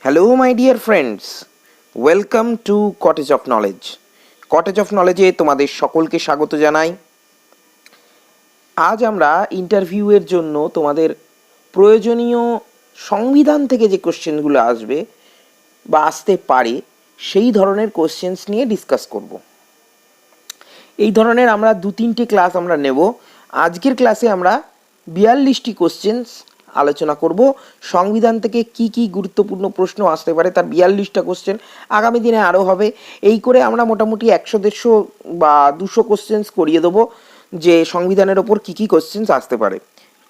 Hello my dear friends, welcome to cottage of knowledge. Cottage of নলেজে তোমাদের সকলকে স্বাগত জানাই। আজ আমরা ইন্টারভিউয়ের জন্য তোমাদের প্রয়োজনীয় সংবিধান থেকে যে কোশ্চেনগুলো আসবে বা আসতে পারে সেই ধরনের কোশ্চেন্স নিয়ে ডিসকাস করব। এই ধরনের আমরা 2-3টে ক্লাস আমরা নেব। আজকের ক্লাসে আমরা 42টি কোশ্চেন্স আলোচনা করব। সংবিধান থেকে কি কি গুরুত্বপূর্ণ প্রশ্ন আসতে পারে তার 42টা কোশ্চেন, আগামী দিনে আরও হবে। এই করে আমরা মোটামুটি 100-150 বা 200 কোশ্চেন্স করিয়ে দেবো যে সংবিধানের ওপর কি কি কোশ্চেন্স আসতে পারে।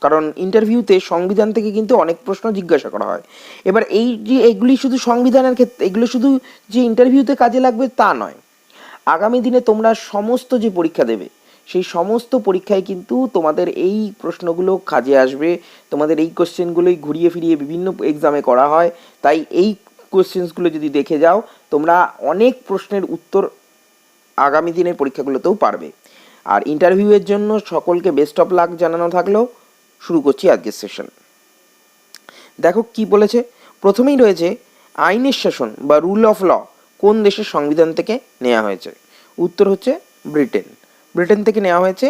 কারণ ইন্টারভিউতে সংবিধান থেকে কিন্তু অনেক প্রশ্ন জিজ্ঞাসা করা হয়। এবার এই যে এগুলি শুধু সংবিধানের ক্ষেত্রে, এগুলো শুধু যে ইন্টারভিউতে কাজে লাগবে তা নয়। আগামী দিনে তোমরা সমস্ত যে পরীক্ষা দেবে সেই সমস্ত পরীক্ষায় কিন্তু তোমাদের এই প্রশ্নগুলো কাজে আসবে। তোমাদের এই কোশ্চেনগুলোই ঘুরিয়ে ফিরিয়ে বিভিন্ন এক্সামে করা হয়, তাই এই কোশ্চেন্সগুলো যদি দেখে যাও তোমরা অনেক প্রশ্নের উত্তর আগামী দিনের পরীক্ষাগুলোতেও পারবে। আর ইন্টারভিউয়ের জন্য সকলকে বেস্ট অফ লাক জানানো থাকলেও শুরু করছি আজকের সেশন। দেখো কি বলেছে। প্রথমেই রয়েছে আইনের শাসন বা রুল অফ ল কোন দেশের সংবিধান থেকে নেওয়া হয়েছে? উত্তর হচ্ছে ব্রিটেন। ব্রিটেন থেকে নেওয়া হয়েছে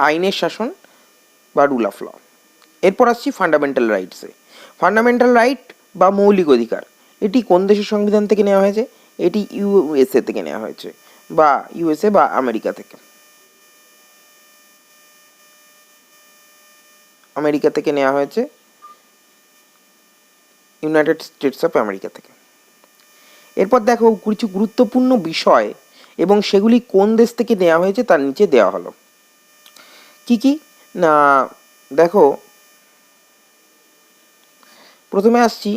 আইনের শাসন বা রুল অফ ল। এরপর আসছি ফান্ডামেন্টাল রাইটসে। ফান্ডামেন্টাল রাইট বা মৌলিক অধিকার এটি কোন দেশের সংবিধান থেকে নেওয়া হয়েছে? এটি ইউএসএ থেকে নেওয়া হয়েছে, বা ইউএসএ বা আমেরিকা থেকে। আমেরিকা থেকে নেওয়া হয়েছে, ইউনাইটেড স্টেটস অফ আমেরিকা থেকে। এরপর দেখো কিছু গুরুত্বপূর্ণ বিষয় এবং সেগুলি কোন দেশ থেকে নেওয়া হয়েছে তার নিচে দেওয়া হলো। কি কি না দেখো, প্রথমে আসছি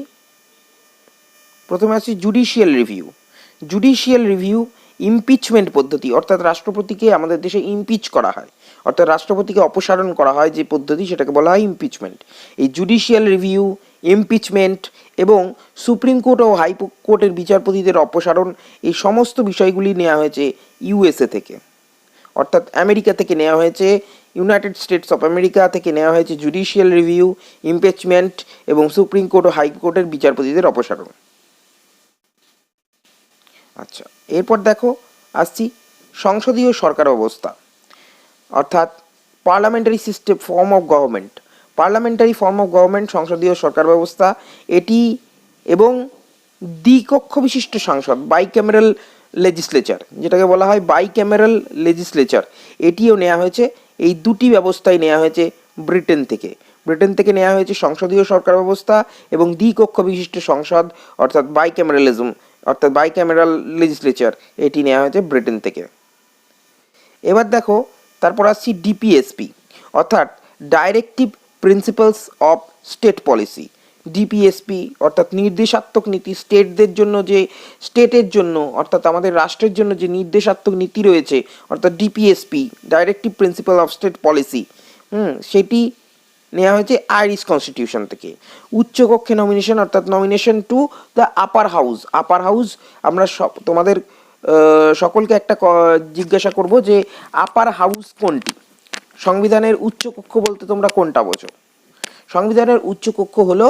judicial review. Judicial review impeachment পদ্ধতি, অর্থাৎ রাষ্ট্রপতিকে আমাদের দেশে ইমপিচ করা হয়, অর্থাৎ রাষ্ট্রপতিকে অপসারণ করা হয় যে পদ্ধতি, সেটাকে বলা হয় ইমপিচমেন্ট। এই জুডিশিয়াল রিভিউ, ইমপিচমেন্ট এবং সুপ্রিম কোর্ট ও হাই কোর্টের বিচারপতিদের অপসারণ, এই সমস্ত বিষয়গুলি নেওয়া হয়েছে ইউএসএ থেকে, অর্থাৎ আমেরিকা থেকে নেওয়া হয়েছে। ইউনাইটেড স্টেটস অফ আমেরিকা থেকে নেওয়া হয়েছে জুডিশিয়াল রিভিউ, ইমপিচমেন্ট এবং সুপ্রিম কোর্ট ও হাই কোর্টের বিচারপতিদের অপসারণ। আচ্ছা, এরপর দেখো আসছি সংসদীয় সরকার ব্যবস্থা, অর্থাৎ parliamentary system form of government. Parliamentary form of government সংসদীয় সরকার ব্যবস্থা এটি, এবং দ্বিকক্ষ বিশিষ্ট সংসদ বাইক্যামেরাল লেজিসলেচার, যেটাকে বলা হয় বাইক্যামেরাল লেজিসলেচার, এটিও নেওয়া হয়েছে। এই দুটি ব্যবস্থাই নেওয়া হয়েছে ব্রিটেন থেকে। ব্রিটেন থেকে নেওয়া হয়েছে সংসদীয় সরকার ব্যবস্থা এবং দ্বিকক্ষ বিশিষ্ট সংসদ, অর্থাৎ বাইক্যামেরালিজম, অর্থাৎ বাইক্যামেরাল লেজিসলেচার, এটি নেওয়া হয়েছে ব্রিটেন থেকে। এবার দেখো তারপর আসছি ডিপিএসপি, অর্থাৎ directive principles of state policy. DPSP অর্থাৎ নির্দেশাত্মক নীতি, স্টেটদের জন্য যে, স্টেটের জন্য অর্থাৎ আমাদের রাষ্ট্রের জন্য যে নির্দেশাত্মক নীতি রয়েছে, অর্থাৎ DPSP directive principle of state policy, সেটি নেওয়া হয়েছে আইরিশ কনস্টিটিউশন থেকে। উচ্চকক্ষে নমিনেশন, অর্থাৎ nomination to the upper house. Upper house আমরা সব তোমাদের সকলকে একটা জিজ্ঞাসা করব যে আপার হাউস কোনটি? সংবিধানের উচ্চকক্ষ বলতে তোমরা কোনটা বোঝো? সংবিধানের উচ্চকক্ষ হলো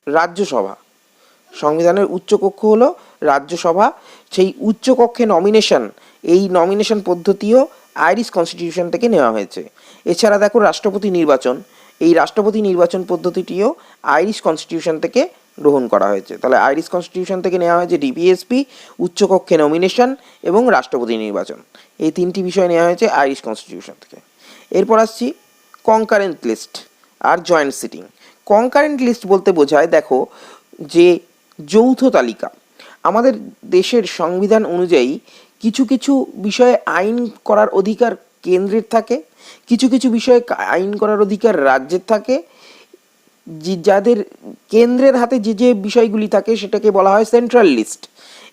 রাজ্যসভা। সংবিধানের উচ্চকক্ষ হলো রাজ্যসভা। সেই উচ্চকক্ষে নমিনেশন, এই নমিনেশন পদ্ধতিও আইরিশ কনস্টিটিউশন থেকে নেওয়া হয়েছে। এছাড়া দেখো রাষ্ট্রপতি নির্বাচন, এই রাষ্ট্রপতি নির্বাচন পদ্ধতিটিও আইরিশ কনস্টিটিউশন থেকে গ্রহণ করা হয়েছে। তাহলে আইরিশ কনস্টিটিউশন থেকে নেওয়া হয়েছে ডিপিএসপি, উচ্চকক্ষে নমিনেশন এবং রাষ্ট্রপতি নির্বাচন, এই তিনটি বিষয় নেওয়া হয়েছে আইরিশ কনস্টিটিউশন থেকে। এরপর আসছি কনকারেন্ট লিস্ট আর জয়েন্ট সিটিং। কনকারেন্ট লিস্ট বলতে বোঝায় দেখো যে যৌথ তালিকা। আমাদের দেশের সংবিধান অনুযায়ী কিছু কিছু বিষয়ে আইন করার অধিকার কেন্দ্রের থাকে, কিছু কিছু বিষয়ে আইন করার অধিকার রাজ্যের থাকে। যাদের কেন্দ্রের হাতে যে যে বিষয়গুলি থাকে সেটাকে বলা হয় সেন্ট্রাল লিস্ট,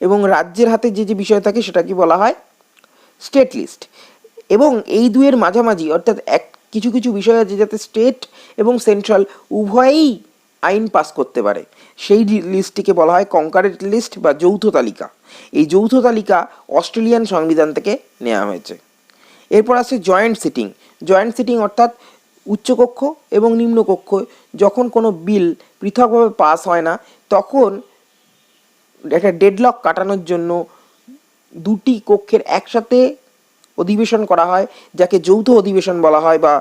এবং রাজ্যের হাতে যে যে বিষয় থাকে সেটাকে বলা হয় স্টেট লিস্ট। এবং এই দুয়ের মাঝামাঝি, অর্থাৎ কিছু কিছু বিষয় আছে যাতে স্টেট এবং সেন্ট্রাল উভয়েই আইন পাস করতে পারে, সেই লিস্টটিকে বলা হয় কনকারেন্ট লিস্ট বা যৌথ তালিকা। এই যৌথ তালিকা অস্ট্রেলিয়ান সংবিধান থেকে নেওয়া হয়েছে। এরপর আছে জয়েন্ট সিটিং। জয়েন্ট সিটিং অর্থাৎ উচ্চকক্ষ এবং নিম্নকক্ষ যখন কোনো বিল পৃথকভাবে পাস হয় না, তখন একটা ডেডলক কাটানোর জন্য দুটি কক্ষের একসাথে অধিবেশন করা হয়, যাকে যৌথ অধিবেশন বলা হয় বা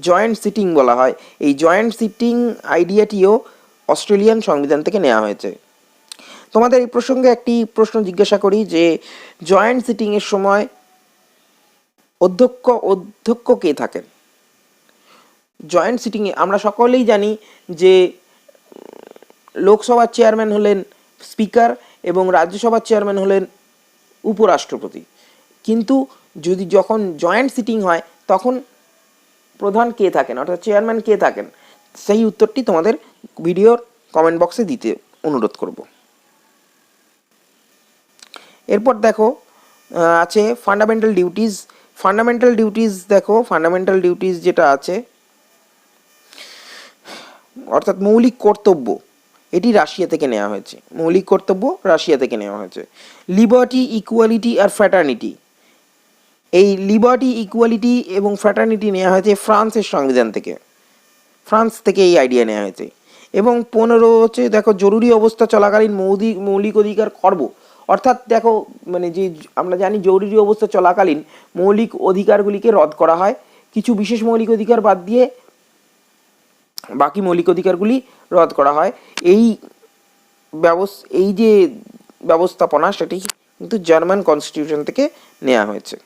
জয়েন্ট সিটিং বলা হয়। এই জয়েন্ট সিটিং আইডিয়াটিও অস্ট্রেলিয়ান সংবিধান থেকে নেওয়া হয়েছে। তোমাদের এই প্রসঙ্গে একটি প্রশ্ন জিজ্ঞাসা করি যে জয়েন্ট সিটিংয়ের সময় অধ্যক্ষ কে থাকেন? জয়েন্ট সিটিংয়ে আমরা সকলেই জানি যে লোকসভার চেয়ারম্যান হলেন স্পিকার এবং রাজ্যসভার চেয়ারম্যান হলেন উপরাষ্ট্রপতি। কিন্তু যখন জয়েন্ট সিটিং হয় তখন প্রধান কে থাকেন, অর্থাৎ চেয়ারম্যান কে থাকেন? সেই উত্তরটি তোমাদের ভিডিওর কমেন্ট বক্সে দিতে অনুরোধ করব। এরপর দেখো আছে ফান্ডামেন্টাল ডিউটিস। ফান্ডামেন্টাল ডিউটিস দেখো, ফান্ডামেন্টাল ডিউটিস যেটা আছে অর্থাৎ মৌলিক কর্তব্য, এটি রাশিয়া থেকে নেওয়া হয়েছে। মৌলিক কর্তব্য রাশিয়া থেকে নেওয়া হয়েছে। লিবার্টি, ইকুয়ালিটি আর ফ্র্যাটার্নিটি, এই লিবার্টি, ইকুয়ালিটি এবং ফ্র্যাটার্নিটি নেওয়া হয়েছে ফ্রান্সের সংবিধান থেকে। ফ্রান্স থেকে এই আইডিয়া নেওয়া হয়েছে। এবং 15 হচ্ছে দেখো জরুরি অবস্থা চলাকালীন মৌলিক অধিকার খর্ব, অর্থাৎ দেখো মানে যে আমরা জানি জরুরি অবস্থা চলাকালীন মৌলিক অধিকারগুলিকে রদ করা হয়, কিছু বিশেষ মৌলিক অধিকার বাদ দিয়ে বাকি মৌলিক অধিকারগুলি রদ করা হয়। এই যে ব্যবস্থাপনা সেটি কিন্তু জার্মান কনস্টিটিউশন থেকে নেওয়া হয়েছে।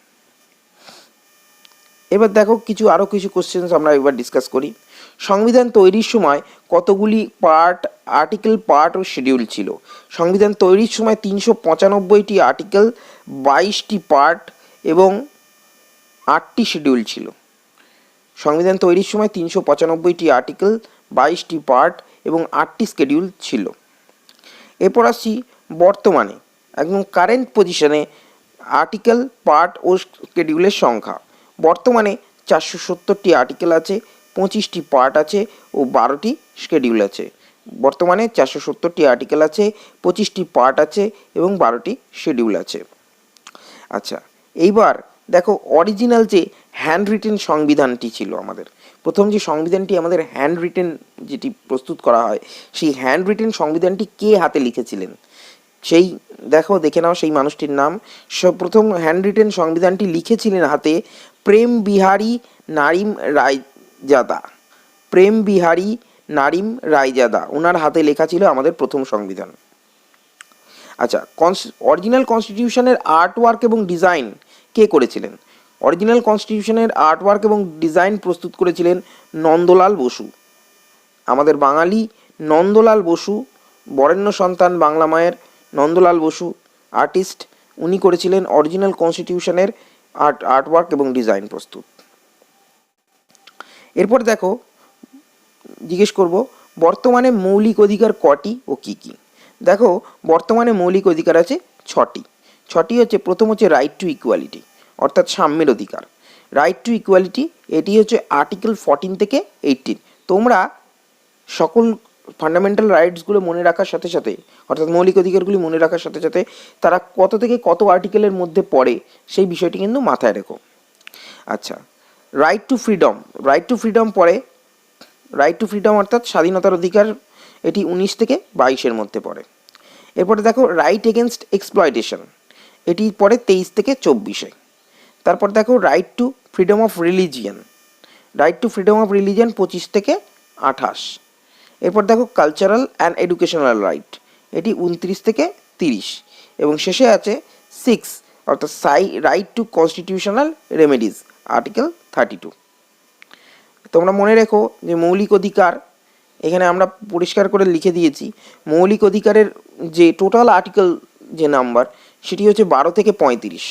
এবার দেখো আরও কিছু কোশ্চেন আমরা এবার ডিসকাস করি। সংবিধান তৈরির সময় কতগুলি আর্টিকেল, পার্ট ও শিডিউল ছিল? সংবিধান তৈরির সময় 395টি আর্টিকেল, 22টি পার্ট এবং 8টি শিডিউল ছিল। সংবিধান তৈরির সময় 395টি আর্টিকেল, 22টি পার্ট এবং 8টি শিডিউল ছিল। এরপর আসছি বর্তমানে একদম কারেন্ট পজিশনে আর্টিকেল, পার্ট ও শিডিউলের সংখ্যা। বর্তমানে 470টি আর্টিকেল আছে, 25টি পার্ট আছে ও 12টি শিডিউল আছে। বর্তমানে 470টি আর্টিকেল আছে, 25টি পার্ট আছে এবং 12টি শিডিউল আছে। আচ্ছা, এইবার দেখো অরিজিনাল যে হ্যান্ড রিটেন সংবিধানটি ছিল আমাদের, প্রথম যে সংবিধানটি আমাদের হ্যান্ড রিটেন যেটি প্রস্তুত করা হয়, সেই হ্যান্ড রিটেন সংবিধানটি কে হাতে লিখেছিলেন? সেই দেখে নাও সেই মানুষটির নাম। প্রথম হ্যান্ড রিটেন সংবিধানটি লিখেছিলেন হাতে প্রেম বিহারী নারিম রায়জাদা। প্রেম বিহারী নারিম রায়জাদা, ওনার হাতে লেখা ছিল আমাদের প্রথম সংবিধান। আচ্ছা, অরিজিনাল কনস্টিটিউশনের আর্ট ওয়ার্ক এবং ডিজাইন কে করেছিলেন? অরিজিনাল কনস্টিটিউশনের আর্ট ওয়ার্ক এবং ডিজাইন প্রস্তুত করেছিলেন নন্দলাল বসু। আমাদের বাঙালি নন্দলাল বসু, বরেণ্য সন্তান বাংলা মায়ের নন্দলাল বসু আর্টিস্ট, উনি করেছিলেন অরিজিনাল কনস্টিটিউশনের আর্ট ওয়ার্ক এবং ডিজাইন প্রস্তুত। এরপর দেখো জিজ্ঞেস করব বর্তমানে মৌলিক অধিকার কটি ও কি কি? দেখো বর্তমানে মৌলিক অধিকার আছে 6টি হচ্ছে, প্রথম হচ্ছে রাইট টু ইকুয়ালিটি, অর্থাৎ সাম্যের অধিকার। রাইট টু ইকুয়ালিটি এটি হচ্ছে আর্টিকেল 14 থেকে 18। তোমরা সকল ফান্ডামেন্টাল রাইটসগুলো মনে রাখার সাথে সাথে, অর্থাৎ মৌলিক অধিকারগুলি মনে রাখার সাথে সাথে তারা কত থেকে কত আর্টিকেলের মধ্যে পড়ে সেই বিষয়টি কিন্তু মাথায় রেখো। আচ্ছা, রাইট টু ফ্রিডম পড়ে, রাইট টু ফ্রিডম অর্থাৎ স্বাধীনতার অধিকার, এটি 19 থেকে 22-এর মধ্যে পড়ে। এরপরে দেখো রাইট এগেনস্ট এক্সপ্লয়টেশন, এটি পড়ে 23 থেকে 24-এ। তারপর দেখো right two freedom of religion, 25 থেকে 28। এরপর দেখো কালচারাল অ্যান্ড এডুকেশনাল রাইট, এটি 29 থেকে 30। এবং শেষে আছে 6 অর্থাৎ right two constitutional remedies, article 32। তোমরা মনে রেখো যে মৌলিক অধিকার এখানে আমরা পরিষ্কার করে লিখে দিয়েছি। মৌলিক অধিকারের যে টোটাল আর্টিকেল যে নাম্বার সেটি হচ্ছে 12 থেকে 35।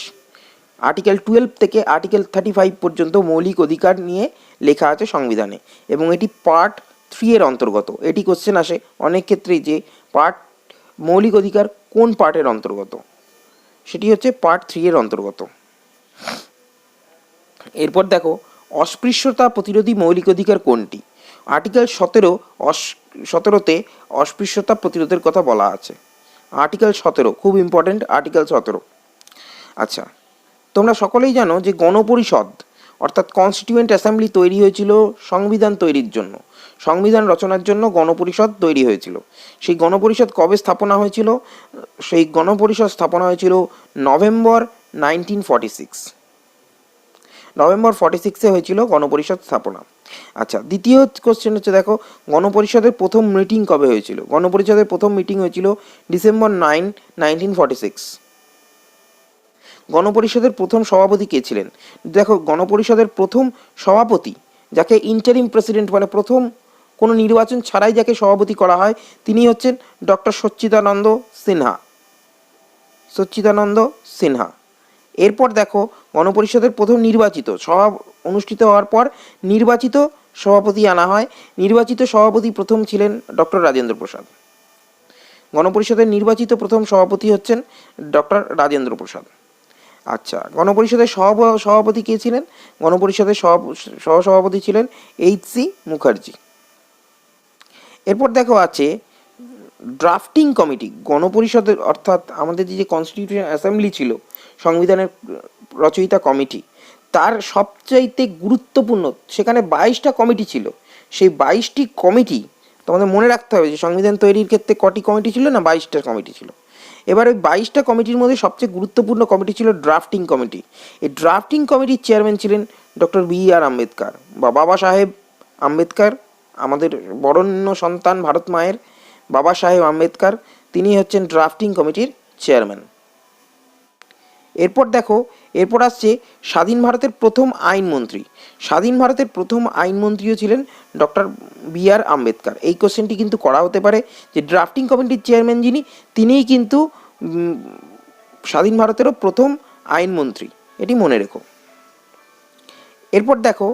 আর্টিকেল 12 থেকে আর্টিকেল 35 পর্যন্ত মৌলিক অধিকার নিয়ে লেখা আছে সংবিধানে, এবং এটি পার্ট 3 এর অন্তর্গত। এটি কোশ্চেন আসে অনেক ক্ষেত্রেই যে মৌলিক অধিকার কোন পার্টের অন্তর্গত, সেটি হচ্ছে পার্ট 3 এর অন্তর্গত। এরপর দেখো অস্পৃশ্যতা প্রতিরোধী মৌলিক অধিকার কোনটি? আর্টিকেল 17তে অস্পৃশ্যতা প্রতিরোধের কথা বলা আছে। আর্টিকেল 17 খুব ইম্পর্টেন্ট, আর্টিকেল 17। আচ্ছা, তোমরা সকলেই জানো যে গণপরিষদ অর্থাৎ কনস্টিটিউয়েন্ট অ্যাসেম্বলি তৈরি হয়েছিল সংবিধান তৈরির জন্য, সংবিধান রচনার জন্য গণপরিষদ তৈরি হয়েছিল। সেই গণপরিষদ কবে স্থাপনা হয়েছিল? সেই গণপরিষদ স্থাপনা হয়েছিল নভেম্বর 1946, নভেম্বর 46-এ হয়েছিল গণপরিষদ স্থাপনা। আচ্ছা, দ্বিতীয় কোশ্চেন হচ্ছে, দেখো গণপরিষদের প্রথম মিটিং কবে হয়েছিল? গণপরিষদের প্রথম মিটিং হয়েছিল ডিসেম্বর 9, 1946। গণপরিষদের প্রথম সভাপতি কে ছিলেন? দেখো গণপরিষদের প্রথম সভাপতি, যাকে ইন্টারিম প্রেসিডেন্ট বলে, প্রথম কোনো নির্বাচন ছাড়াই যাকে সভাপতি করা হয়, তিনি হচ্ছেন ডক্টর সচ্চিদানন্দ সিনহা, সচ্চিদানন্দ সিনহা। এরপর দেখো গণপরিষদের প্রথম নির্বাচিত সভা অনুষ্ঠিত হওয়ার পর নির্বাচিত সভাপতি আনা হয়। নির্বাচিত সভাপতি প্রথম ছিলেন ডক্টর রাজেন্দ্র প্রসাদ। গণপরিষদের নির্বাচিত প্রথম সভাপতি হচ্ছেন ডক্টর রাজেন্দ্র প্রসাদ। আচ্ছা, গণপরিষদের সভাপতি কে ছিলেন? গণপরিষদের সহসভাপতি ছিলেন এইচ.সি. মুখার্জি। এরপর দেখো আছে ড্রাফটিং কমিটি। গণপরিষদের অর্থাৎ আমাদের যে কনস্টিটিউশন অ্যাসেম্বলি ছিল, সংবিধানের রচয়িতা কমিটি, তার সবচাইতে গুরুত্বপূর্ণ, সেখানে 22টা কমিটি ছিল। সেই 22টি কমিটি তোমাদের মনে রাখতে হবে যে সংবিধান তৈরির ক্ষেত্রে কটি কমিটি ছিল না, 22টা কমিটি ছিল। এবার ওই 22টা কমিটির মধ্যে সবচেয়ে গুরুত্বপূর্ণ কমিটি ছিল ড্রাফটিং কমিটি। এই ড্রাফটিং কমিটির চেয়ারম্যান ছিলেন ডক্টর বি.আর. আম্বেদকর বা বাবা সাহেব আম্বেদকর, আমাদের বরেণ্য সন্তান ভারত মায়ের বাবা সাহেব আম্বেদকর, তিনি হচ্ছেন ড্রাফটিং কমিটির চেয়ারম্যান। এরপর দেখো, এরপর আসছে স্বাধীন ভারতের প্রথম আইনমন্ত্রী। স্বাধীন ভারতের প্রথম আইনমন্ত্রীও ছিলেন ডক্টর বি.আর. আম্বেদকর। এই কোশ্চেনটি কিন্তু করা হতে পারে যে ড্রাফটিং কমিটির চেয়ারম্যান যিনি, তিনিই কিন্তু স্বাধীন ভারতেরও প্রথম আইনমন্ত্রী, এটি মনে রেখো। এরপর দেখো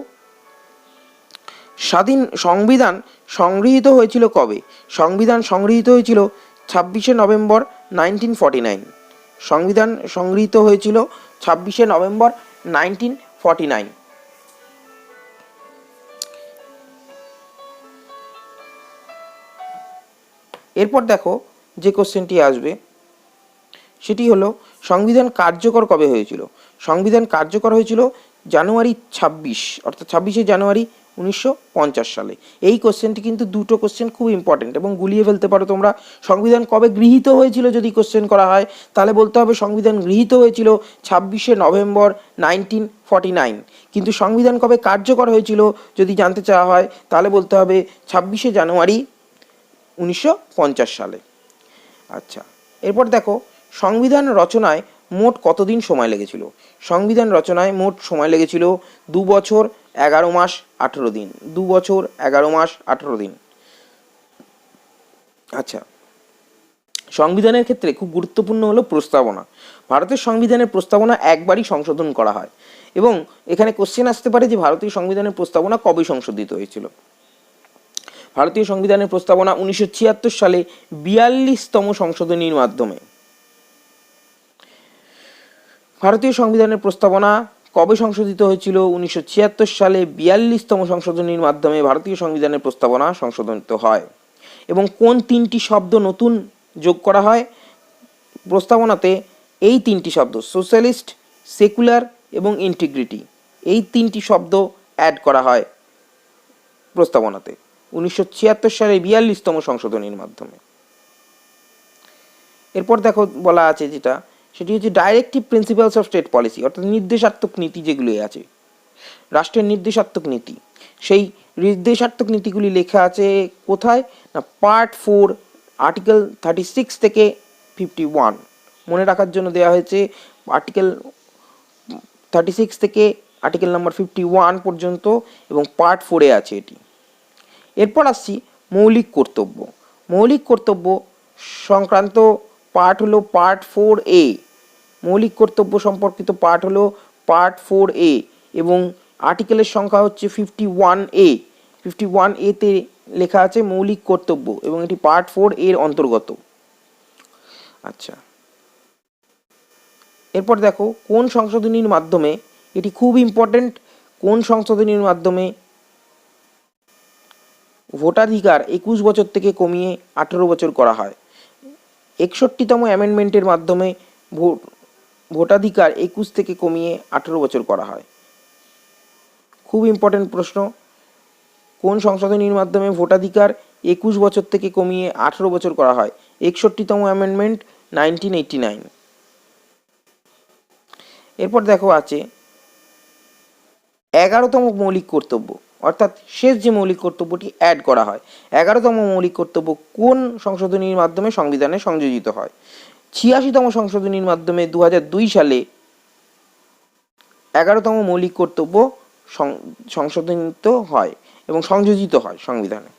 সংবিধান সংগৃহীত হয়েছিল কবে? সংবিধান সংগৃহীত হয়েছিল 26শে নভেম্বর 1949। সংবিধান সংগৃহীত হয়েছিল 26শে নভেম্বর 1949। এরপর দেখো যে কোশ্চেনটি আসবে সেটি হলো সংবিধান কার্যকর কবে হয়েছিল? সংবিধান কার্যকর হয়েছিল জানুয়ারি 26, অর্থাৎ 26শে জানুয়ারি 1950 সালে। এই কোশ্চেনটি কিন্তু দুটো কোশ্চেন খুব ইম্পর্টেন্ট এবং গুলিয়ে ফেলতে পারো তোমরা। সংবিধান কবে গৃহীত হয়েছিল যদি কোশ্চেন করা হয়, তাহলে বলতে হবে সংবিধান গৃহীত হয়েছিল 26শে নভেম্বর 1949। কিন্তু সংবিধান কবে কার্যকর হয়েছিল যদি জানতে চাওয়া হয়, তাহলে বলতে হবে 26শে জানুয়ারি 1950 সালে। আচ্ছা, এরপর দেখো সংবিধান রচনায় মোট কতদিন সময় লেগেছিল? সংবিধান রচনায় মোট সময় লেগেছিল 2 বছর 11 মাস 18 দিন। 2 বছর 11 মাস 18 দিন। আচ্ছা, সংবিধানের ক্ষেত্রে খুব গুরুত্বপূর্ণ হলো প্রস্তাবনা। ভারতের সংবিধানের প্রস্তাবনা একবারই সংশোধন করা হয় এবং এখানে কোশ্চেন আসতে পারে যে ভারতীয় সংবিধানের প্রস্তাবনা কবে সংশোধিত হয়েছিল। ভারতীয় সংবিধানের প্রস্তাবনা 1976 সালে 42তম সংশোধনীর মাধ্যমে। ভারতীয় সংবিধানের প্রস্তাবনা কবে সংশোধিত হয়েছিল? 1976 সালে 42তম সংশোধনীর মাধ্যমে ভারতীয় সংবিধানের প্রস্তাবনা সংশোধিত হয়। এবং কোন 3টি শব্দ নতুন যোগ করা হয় প্রস্তাবনাতে? এই 3টি শব্দ, সোশ্যালিস্ট, সেকুলার এবং ইন্টিগ্রিটি, এই 3টি শব্দ অ্যাড করা হয় প্রস্তাবনাতে 1976 সালে 42তম সংশোধনীর মাধ্যমে। এরপর দেখো বলা আছে যেটা, সেটি হচ্ছে directive principles of state policy, অর্থাৎ নির্দেশাত্মক নীতি যেগুলি আছে, রাষ্ট্রের নির্দেশাত্মক নীতি, সেই নির্দেশাত্মক নীতিগুলি লেখা আছে কোথায় না পার্ট 4 আর্টিকেল 36 থেকে 51। মনে রাখার জন্য দেওয়া হয়েছে আর্টিকেল 36 থেকে আর্টিকেল নাম্বার 51 পর্যন্ত এবং পার্ট 4-এ আছে এটি। এরপর আসছি মৌলিক কর্তব্য। মৌলিক কর্তব্য সংক্রান্ত পার্ট হলো পার্ট 4A। মৌলিক কর্তব্য সম্পর্কিত পার্ট হলো পার্ট 4A এবং আর্টিকেলের সংখ্যা হচ্ছে 51A। 51A-তে লেখা আছে মৌলিক কর্তব্য এবং এটি পার্ট 4 এর অন্তর্গত। আচ্ছা, এরপর দেখো কোন সংশোধনীর মাধ্যমে, এটি খুব ইম্পর্টেন্ট, কোন সংশোধনীর মাধ্যমে ভোটাধিকার 21 বছর থেকে কমিয়ে 18 বছর করা হয়? 61তম অ্যামেন্ডমেন্টের মাধ্যমে ভোটাধিকার 21 থেকে কমিয়ে 18 বছর করা হয়। খুব ইম্পর্টেন্ট প্রশ্ন। কোন সংশোধনীর মাধ্যমে ভোটাধিকার 21 বছর থেকে কমিয়ে 18 বছর করা হয়? 61তম অ্যামেন্ডমেন্ট 1989। এরপর দেখো আছে 11তম মৌলিক কর্তব্য, অর্থাৎ শেষ যে মৌলিক কর্তব্যটি অ্যাড করা হয়। 11তম মৌলিক কর্তব্য কোন সংশোধনীর মাধ্যমে সংবিধানে সংযোজিত হয়? 86তম সংশোধনীর মাধ্যমে 2002 সালে 11তম মৌলিক কর্তব্য সংশোধিত হয় এবং সংযোজিত হয় সংবিধানে।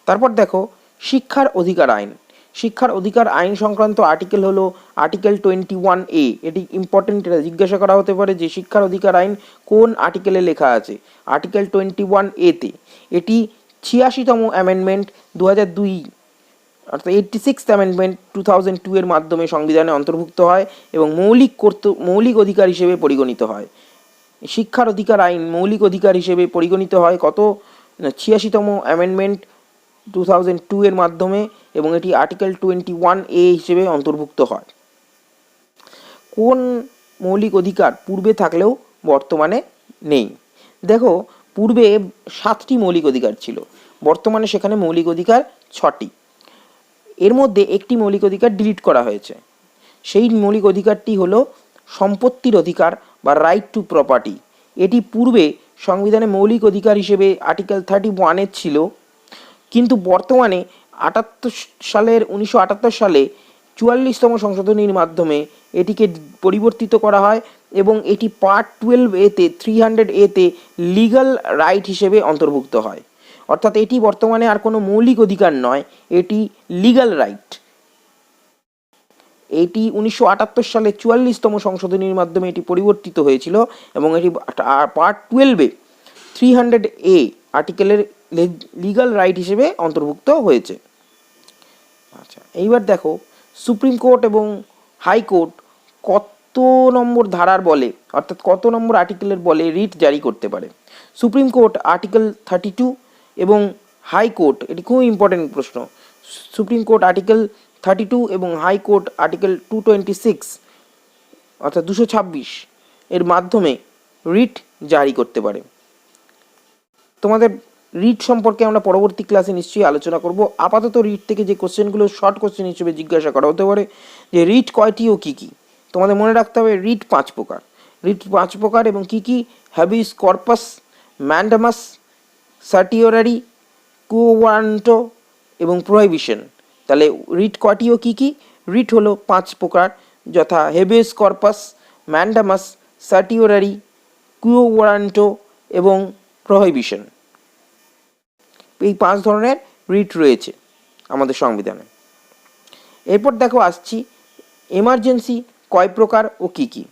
তারপর দেখো শিক্ষার অধিকার আইন। শিক্ষার অধিকার আইন সংক্রান্ত আর্টিকেল হলো আর্টিকেল 21A। এটি ইম্পর্টেন্ট, এটা জিজ্ঞাসা করা হতে পারে যে শিক্ষার অধিকার আইন কোন আর্টিকেলে লেখা আছে? আর্টিকেল 21A-তে। এটি 86তম অ্যামেন্ডমেন্ট 2002 অর্থাৎ 86th অ্যামেন্ডমেন্ট 2002 এর মাধ্যমে সংবিধানে অন্তর্ভুক্ত হয় এবং মৌলিক অধিকার হিসেবে পরিগণিত হয়। শিক্ষার অধিকার আইন মৌলিক অধিকার হিসেবে পরিগণিত হয় কত? 86তম অ্যামেন্ডমেন্ট 2002 এর মাধ্যমে এবং এটি আর্টিকেল 21A হিসেবে অন্তর্ভুক্ত হয়। কোন মৌলিক অধিকার পূর্বে থাকলেও বর্তমানে নেই? দেখো পূর্বে 7টি মৌলিক অধিকার ছিল, বর্তমানে সেখানে মৌলিক অধিকার 6টি। এর মধ্যে একটি মৌলিক অধিকার ডিলিট করা হয়েছে। সেই মৌলিক অধিকারটি হলো সম্পত্তির অধিকার বা রাইট টু প্রপার্টি। এটি পূর্বে সংবিধানে মৌলিক অধিকার হিসেবে আর্টিকেল 31 ছিল, কিন্তু বর্তমানে 1978 সালে 44তম সংশোধনীর মাধ্যমে এটিকে পরিবর্তিত করা হয় এবং এটি পার্ট 12A-তে 300A-তে লিগ্যাল রাইট হিসেবে অন্তর্ভুক্ত হয়। অর্থাৎ এটি বর্তমানে আর কোনো মৌলিক অধিকার নয়, এটি লিগ্যাল রাইট। এটি 1978 সালে 44তম সংশোধনীর মাধ্যমে এটি পরিবর্তিত হয়েছিল এবং এটি part 12A 300A আর্টিকেলের legal right হিসেবে অন্তর্ভুক্ত হয়েছে। আচ্ছা, এইবার দেখো সুপ্রিম কোর্ট এবং হাইকোর্ট কত নম্বর ধারার বলে, অর্থাৎ কত নম্বর আর্টিকেলের বলে রিট জারি করতে পারে? সুপ্রিম কোর্ট আর্টিকেল 32 এবং হাইকোর্ট, এটি খুব ইম্পর্টেন্ট প্রশ্ন, সুপ্রিম কোর্ট আর্টিকেল 32 এবং হাইকোর্ট আর্টিকেল 226 অর্থাৎ 226 এর মাধ্যমে রিট জারি করতে পারে। তোমাদের রিট সম্পর্কে আমরা পরবর্তী ক্লাসে নিশ্চয়ই আলোচনা করব। আপাতত রিট থেকে যে কোশ্চেনগুলো শর্ট কোশ্চেন হিসেবে জিজ্ঞাসা করা হতে পারে যে রিট কয়টি ও কী কী? তোমাদের মনে রাখতে হবে রিট 5 প্রকার। রিট 5 প্রকার এবং কী কী? হ্যাবিস কর্পাস, ম্যান্ডামাস, সার্টিওরারি, কুও ওয়ারান্টো এবং প্রোহিবিশন। তাহলে রিট কয়টি ও কী কী? রিট হলো 5 প্রকার, যথা হেবিয়াস কর্পাস, ম্যান্ডামাস, সার্টিওরারি, কুও ওয়ারান্টো এবং প্রোহিবিশন। এই 5 ধরনের রিট রয়েছে আমাদের সংবিধানে। এরপর দেখো আসছি এমার্জেন্সি কয় প্রকার ও কী কী।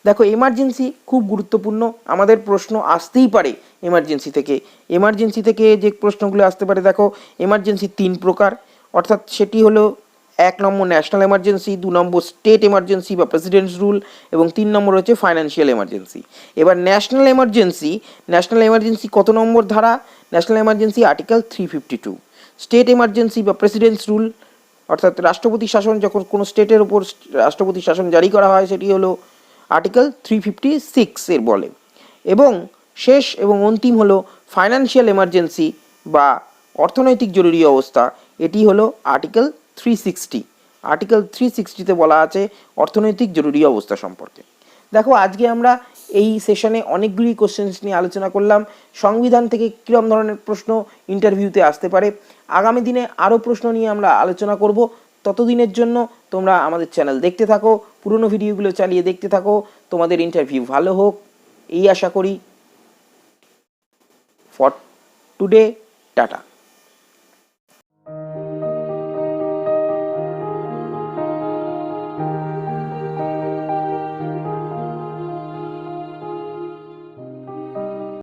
দেখো এমার্জেন্সি খুব গুরুত্বপূর্ণ, আমাদের প্রশ্ন আসতেই পারে এমার্জেন্সি থেকে যে প্রশ্নগুলো আসতে পারে। দেখো এমার্জেন্সি 3 প্রকার, অর্থাৎ সেটি হলো 1 নম্বর ন্যাশনাল এমার্জেন্সি, 2 নম্বর স্টেট এমার্জেন্সি বা প্রেসিডেন্টস রুল এবং 3 নম্বর হচ্ছে ফাইন্যান্সিয়াল এমার্জেন্সি। এবার ন্যাশনাল এমার্জেন্সি কত নম্বর ধারা? National emergency article 352। State emergency বা প্রেসিডেন্টস রুল অর্থাৎ রাষ্ট্রপতি শাসন, যখন কোনো স্টেটের উপর রাষ্ট্রপতি শাসন জারি করা হয় সেটি হলো আর্টিকেল 356 এর বলে। এবং শেষ এবং অন্তিম হলো ফাইন্যান্সিয়াল এমার্জেন্সি বা অর্থনৈতিক জরুরি অবস্থা, এটি হলো আর্টিকেল 360। আর্টিকেল 360-তে বলা আছে অর্থনৈতিক জরুরি অবস্থা সম্পর্কে। দেখো আজকে আমরা এই সেশনে অনেকগুলি কোশ্চেন্স নিয়ে আলোচনা করলাম। সংবিধান থেকে কীরকম ধরনের প্রশ্ন ইন্টারভিউতে আসতে পারে, আগামী দিনে আরও প্রশ্ন নিয়ে আমরা আলোচনা করব। ততদিনের জন্য তোমরা আমাদের চ্যানেল দেখতে থাকো, পুরনো ভিডিওগুলো চালিয়ে দেখতে থাকো, তোমাদের ইন্টারভিউ ভালো হোক এই আশা করি। For today, tata.